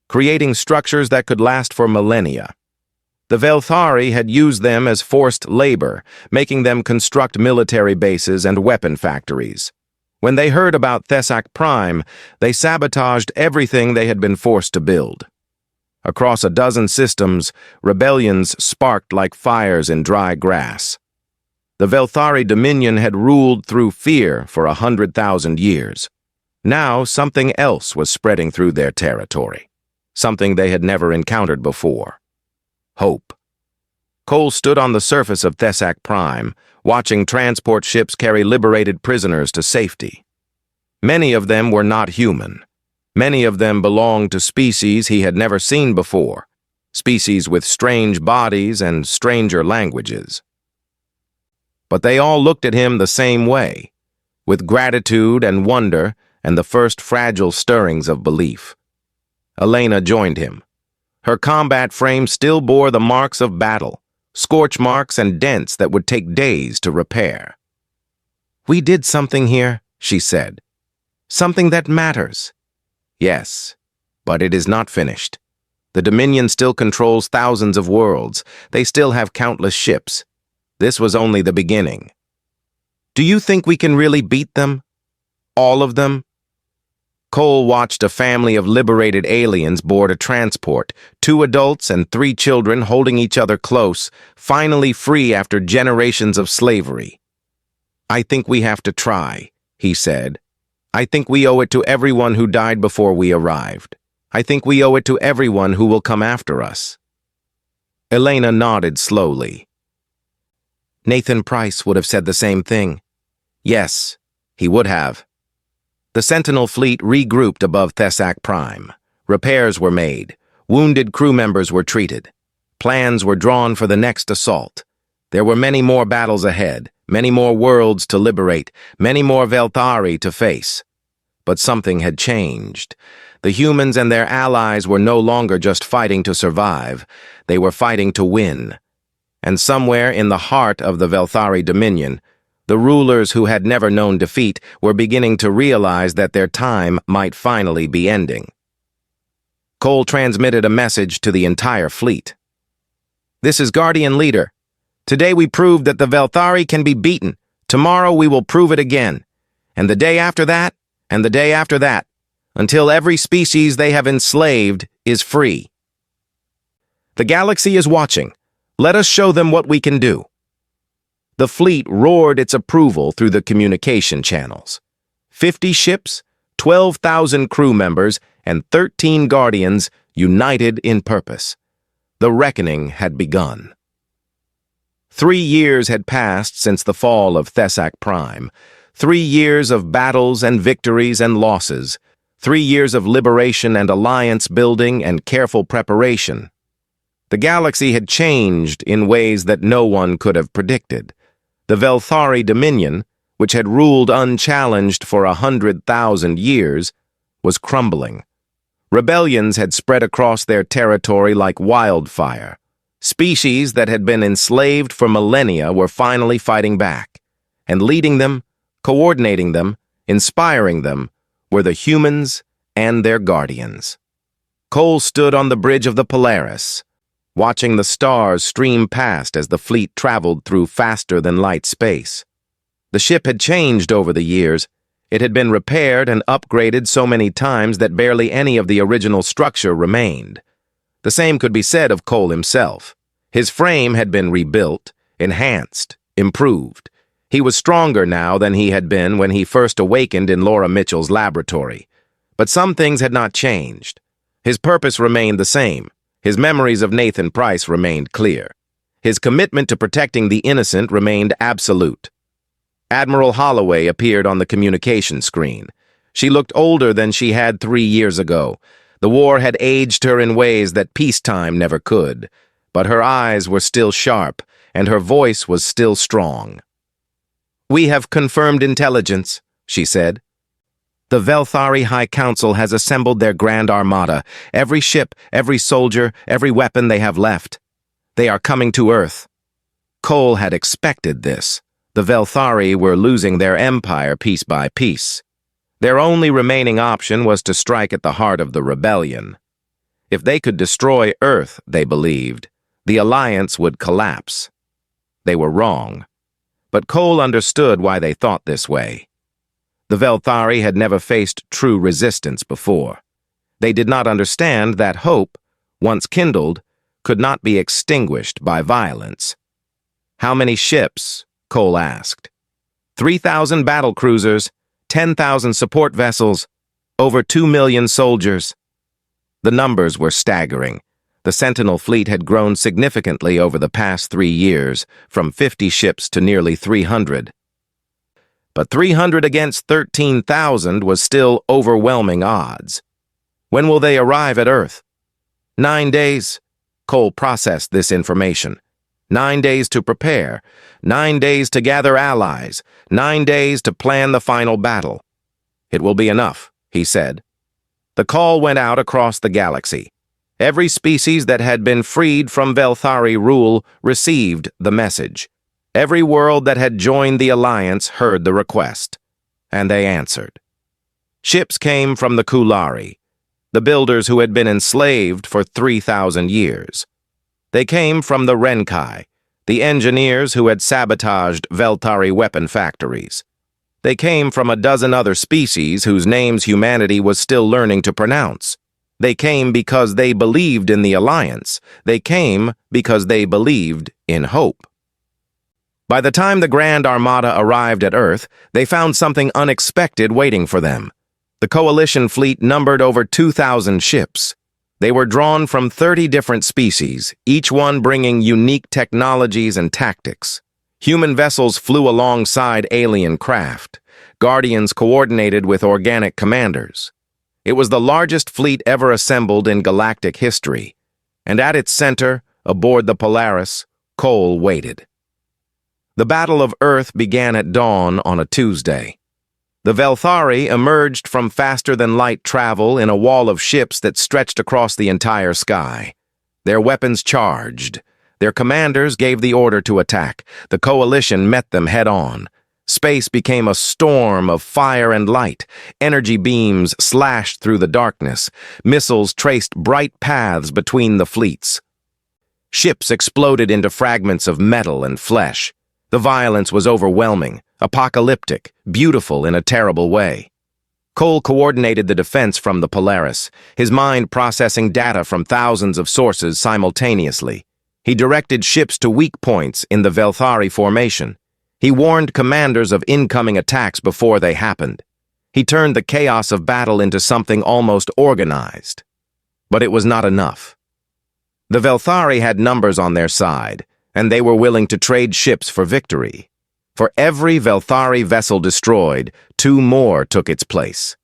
creating structures that could last for millennia. The Velthari had used them as forced labor, making them construct military bases and weapon factories. When they heard about Thesak Prime, they sabotaged everything they had been forced to build. Across a dozen systems, rebellions sparked like fires in dry grass. The Velthari Dominion had ruled through fear for 100,000 years. Now something else was spreading through their territory, something they had never encountered before. Hope. Cole stood on the surface of Thesak Prime, watching transport ships carry liberated prisoners to safety. Many of them were not human. Many of them belonged to species he had never seen before, species with strange bodies and stranger languages. But they all looked at him the same way, with gratitude and wonder and the first fragile stirrings of belief. Elena joined him. Her combat frame still bore the marks of battle, scorch marks and dents that would take days to repair. "We did something here," she said. "Something that matters." "Yes, but it is not finished. The Dominion still controls thousands of worlds. They still have countless ships. This was only the beginning." "Do you think we can really beat them? All of them?" Cole watched a family of liberated aliens board a transport, 2 adults and 3 children holding each other close, finally free after generations of slavery. "I think we have to try," he said. "I think we owe it to everyone who died before we arrived. I think we owe it to everyone who will come after us." Elena nodded slowly. Nathan Price would have said the same thing. Yes, he would have. The Sentinel fleet regrouped above Thesak Prime. Repairs were made. Wounded crew members were treated. Plans were drawn for the next assault. There were many more battles ahead, many more worlds to liberate, many more Velthari to face. But something had changed. The humans and their allies were no longer just fighting to survive. They were fighting to win. And somewhere in the heart of the Velthari Dominion, the rulers who had never known defeat were beginning to realize that their time might finally be ending. Cole transmitted a message to the entire fleet. "This is Guardian Leader. Today we proved that the Velthari can be beaten. Tomorrow we will prove it again. And the day after that, and the day after that, until every species they have enslaved is free. The galaxy is watching. Let us show them what we can do." The fleet roared its approval through the communication channels. 50 ships, 12,000 crew members, and 13 Guardians united in purpose. The reckoning had begun. 3 years had passed since the fall of Thesak Prime. 3 years of battles and victories and losses. 3 years of liberation and alliance building and careful preparation. The galaxy had changed in ways that no one could have predicted. The Velthari Dominion, which had ruled unchallenged for 100,000 years, was crumbling. Rebellions had spread across their territory like wildfire. Species that had been enslaved for millennia were finally fighting back, and leading them, coordinating them, Inspiring them were the humans and their guardians. Cole stood on the bridge of the Polaris, watching the stars stream past as the fleet traveled through faster-than-light space. The ship had changed over the years. It had been repaired and upgraded so many times that barely any of the original structure remained. The same could be said of Cole himself. His frame had been rebuilt, enhanced, improved. He was stronger now than he had been when he first awakened in Laura Mitchell's laboratory. But some things had not changed. His purpose remained the same. His memories of Nathan Price remained clear. His commitment to protecting the innocent remained absolute. Admiral Holloway appeared on the communication screen. She looked older than she had 3 years ago. The war had aged her in ways that peacetime never could. But her eyes were still sharp, and her voice was still strong. "We have confirmed intelligence," she said. "The Velthari High Council has assembled their Grand Armada, every ship, every soldier, every weapon they have left. They are coming to Earth." Cole had expected this. The Velthari were losing their empire piece by piece. Their only remaining option was to strike at the heart of the rebellion. If they could destroy Earth, they believed, the Alliance would collapse. They were wrong. But Cole understood why they thought this way. The Velthari had never faced true resistance before. They did not understand that hope, once kindled, could not be extinguished by violence. "How many ships?" Cole asked. 3,000 battle cruisers, 10,000 support vessels, over 2 million soldiers." The numbers were staggering. The Sentinel fleet had grown significantly over the past 3 years, from 50 ships to nearly 300. But 300 against 13,000 was still overwhelming odds. "When will they arrive at Earth?" 9 days. Cole processed this information. 9 days to prepare, 9 days to gather allies, 9 days to plan the final battle. "It will be enough," he said. The call went out across the galaxy. Every species that had been freed from Velthari rule received the message. Every world that had joined the Alliance heard the request, and they answered. Ships came from the Kulari, the builders who had been enslaved for 3,000 years. They came from the Renkai, the engineers who had sabotaged Velthari weapon factories. They came from a dozen other species whose names humanity was still learning to pronounce. They came because they believed in the Alliance. They came because they believed in hope. By the time the Grand Armada arrived at Earth, they found something unexpected waiting for them. The Coalition fleet numbered over 2,000 ships. They were drawn from 30 different species, each one bringing unique technologies and tactics. Human vessels flew alongside alien craft. Guardians coordinated with organic commanders. It was the largest fleet ever assembled in galactic history, and at its center, aboard the Polaris, Cole waited. The Battle of Earth began at dawn on a Tuesday. The Velthari emerged from faster-than-light travel in a wall of ships that stretched across the entire sky. Their weapons charged. Their commanders gave the order to attack. The Coalition met them head-on. Space became a storm of fire and light. Energy beams slashed through the darkness. Missiles traced bright paths between the fleets. Ships exploded into fragments of metal and flesh. The violence was overwhelming, apocalyptic, beautiful in a terrible way. Cole coordinated the defense from the Polaris, his mind processing data from thousands of sources simultaneously. He directed ships to weak points in the Velthari formation. He warned commanders of incoming attacks before they happened. He turned the chaos of battle into something almost organized. But it was not enough. The Velthari had numbers on their side, and they were willing to trade ships for victory. For every Velthari vessel destroyed, 2 more took its place.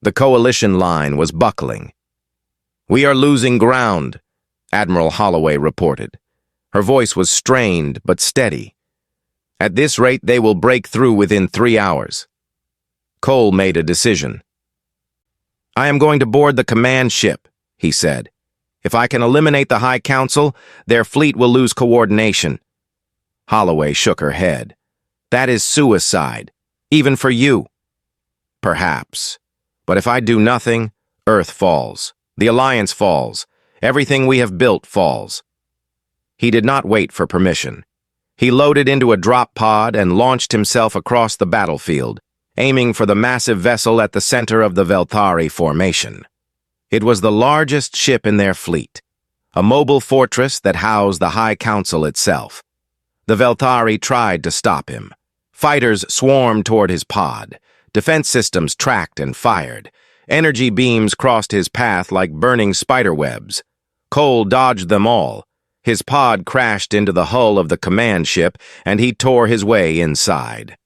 The Coalition line was buckling. "We are losing ground," Admiral Holloway reported. Her voice was strained but steady. "At this rate, they will break through within 3 hours." Cole made a decision. "I am going to board the command ship," he said. "If I can eliminate the High Council, their fleet will lose coordination." Holloway shook her head. "That is suicide, even for you," Perhaps. But if I do nothing, Earth falls. The Alliance falls. Everything we have built falls. He did not wait for permission. He loaded into a drop pod and launched himself across the battlefield, aiming for the massive vessel at the center of the Velthari formation. It was the largest ship in their fleet, a mobile fortress that housed the High Council itself. The Velthari tried to stop him. Fighters swarmed toward his pod. Defense systems tracked and fired. Energy beams crossed his path like burning spiderwebs. Cole dodged them all. His pod crashed into the hull of the command ship, and he tore his way inside.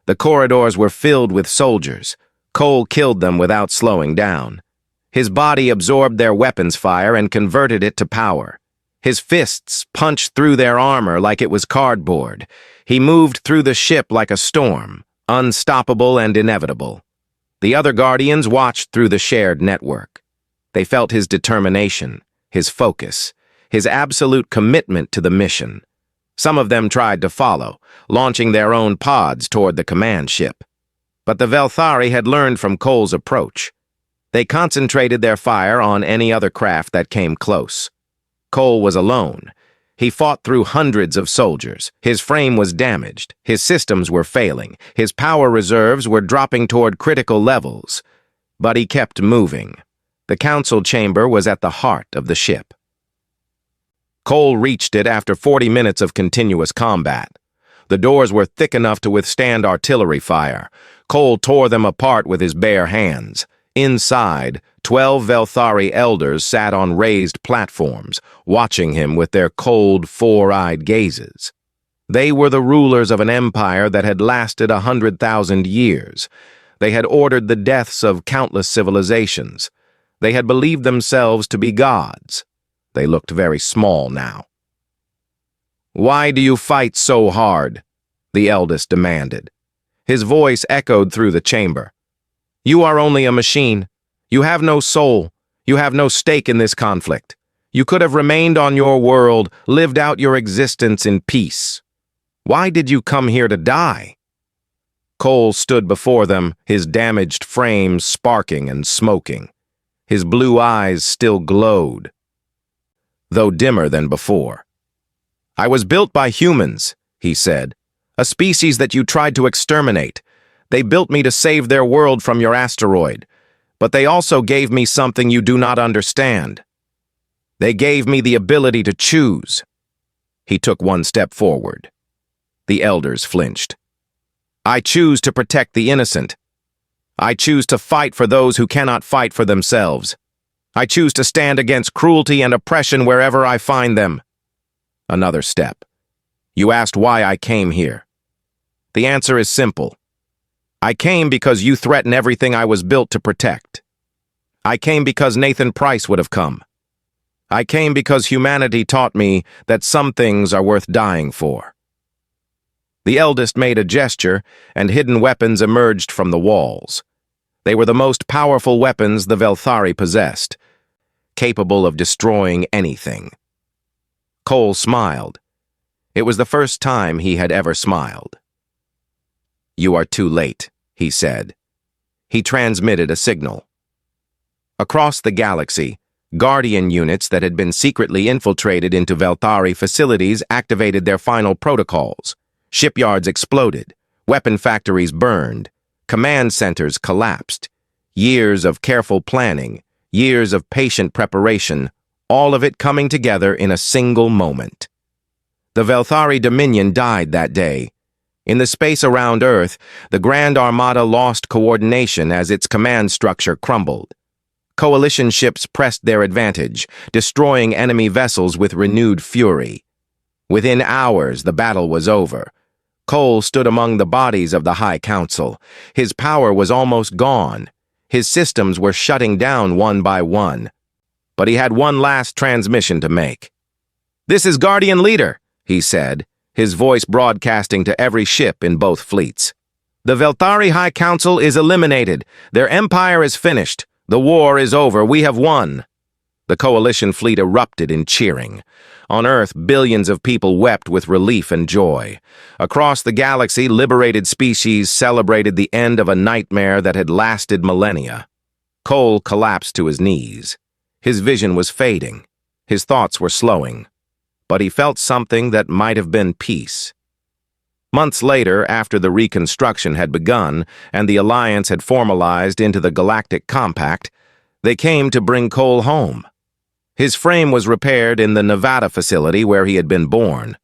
The corridors were filled with soldiers. Cole killed them without slowing down. His body absorbed their weapons fire and converted it to power. His fists punched through their armor like it was cardboard. He moved through the ship like a storm, unstoppable and inevitable. The other Guardians watched through the shared network. They felt his determination, his focus, his absolute commitment to the mission. Some of them tried to follow, launching their own pods toward the command ship. But the Velthari had learned from Cole's approach. They concentrated their fire on any other craft that came close. Cole was alone. He fought through hundreds of soldiers. His frame was damaged. His systems were failing. His power reserves were dropping toward critical levels. But he kept moving. The council chamber was at the heart of the ship. Cole reached it after 40 minutes of continuous combat. The doors were thick enough to withstand artillery fire. Cole tore them apart with his bare hands. Inside, 12 Velthari elders sat on raised platforms, watching him with their cold, four-eyed gazes. They were the rulers of an empire that had lasted 100,000 years. They had ordered the deaths of countless civilizations. They had believed themselves to be gods. They looked very small now. "Why do you fight so hard?" the eldest demanded. His voice echoed through the chamber. "You are only a machine. You have no soul. You have no stake in this conflict. You could have remained on your world, lived out your existence in peace. Why did you come here to die?" Cole stood before them, his damaged frame sparking and smoking. His blue eyes still glowed, though dimmer than before. "I was built by humans," he said, "a species that you tried to exterminate. They built me to save their world from your asteroid, but they also gave me something you do not understand. They gave me the ability to choose." He took one step forward. The elders flinched. "I choose to protect the innocent. I choose to fight for those who cannot fight for themselves. I choose to stand against cruelty and oppression wherever I find them." Another step. "You asked why I came here. The answer is simple. I came because you threaten everything I was built to protect. I came because Nathan Price would have come. I came because humanity taught me that some things are worth dying for." The eldest made a gesture, and hidden weapons emerged from the walls. They were the most powerful weapons the Velthari possessed, capable of destroying anything. Cole smiled. It was the first time he had ever smiled. "You are too late," he said. He transmitted a signal. Across the galaxy, Guardian units that had been secretly infiltrated into Velthari facilities activated their final protocols. Shipyards exploded. Weapon factories burned. Command centers collapsed. Years of careful planning, years of patient preparation, all of it coming together in a single moment. The Velthari Dominion died that day. In the space around Earth, the Grand Armada lost coordination as its command structure crumbled. Coalition ships pressed their advantage, destroying enemy vessels with renewed fury. Within hours, the battle was over. Cole stood among the bodies of the High Council. His power was almost gone. His systems were shutting down one by one. But he had one last transmission to make. "This is Guardian Leader," he said, his voice broadcasting to every ship in both fleets. "The Velthari High Council is eliminated. Their empire is finished. The war is over. We have won." The coalition fleet erupted in cheering. On Earth, billions of people wept with relief and joy. Across the galaxy, liberated species celebrated the end of a nightmare that had lasted millennia. Cole collapsed to his knees. His vision was fading. His thoughts were slowing. But he felt something that might have been peace. Months later, after the reconstruction had begun and the alliance had formalized into the Galactic Compact, they came to bring Cole home. His frame was repaired in the Nevada facility where he had been born.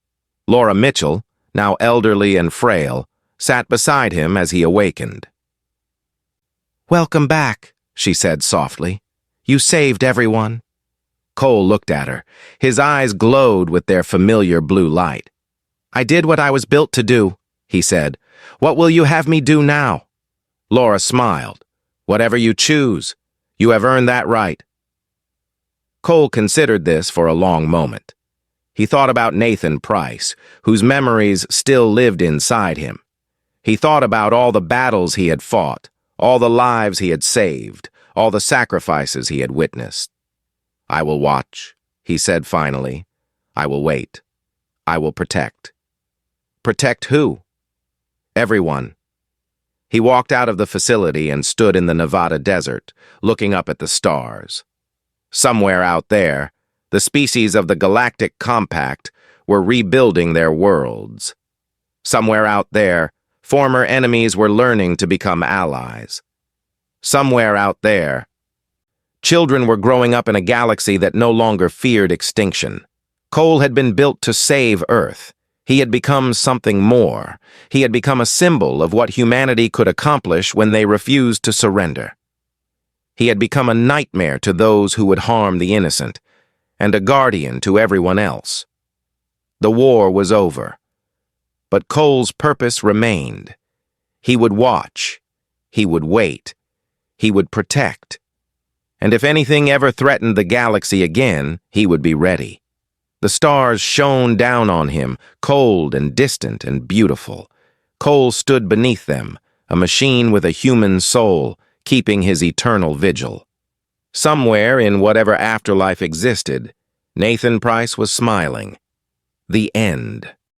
Laura Mitchell, now elderly and frail, sat beside him as he awakened. "Welcome back," she said softly. "You saved everyone." Cole looked at her. His eyes glowed with their familiar blue light. "I did what I was built to do," he said. "What will you have me do now?" Laura smiled. "Whatever you choose. You have earned that right." Cole considered this for a long moment. He thought about Nathan Price, whose memories still lived inside him. He thought about all the battles he had fought, all the lives he had saved, all the sacrifices he had witnessed. "I will watch," he said finally. "I will wait. I will protect." Protect who? Everyone. He walked out of the facility and stood in the Nevada desert, looking up at the stars. Somewhere out there, the species of the Galactic Compact were rebuilding their worlds. Somewhere out there, former enemies were learning to become allies. Somewhere out there, children were growing up in a galaxy that no longer feared extinction. Cole had been built to save Earth. He had become something more. He had become a symbol of what humanity could accomplish when they refused to surrender. He had become a nightmare to those who would harm the innocent, and a guardian to everyone else. The war was over, but Cole's purpose remained. He would watch. He would wait. He would protect. And if anything ever threatened the galaxy again, he would be ready. The stars shone down on him, cold and distant and beautiful. Cole stood beneath them, a machine with a human soul, keeping his eternal vigil. Somewhere in whatever afterlife existed, Nathan Price was smiling. The end.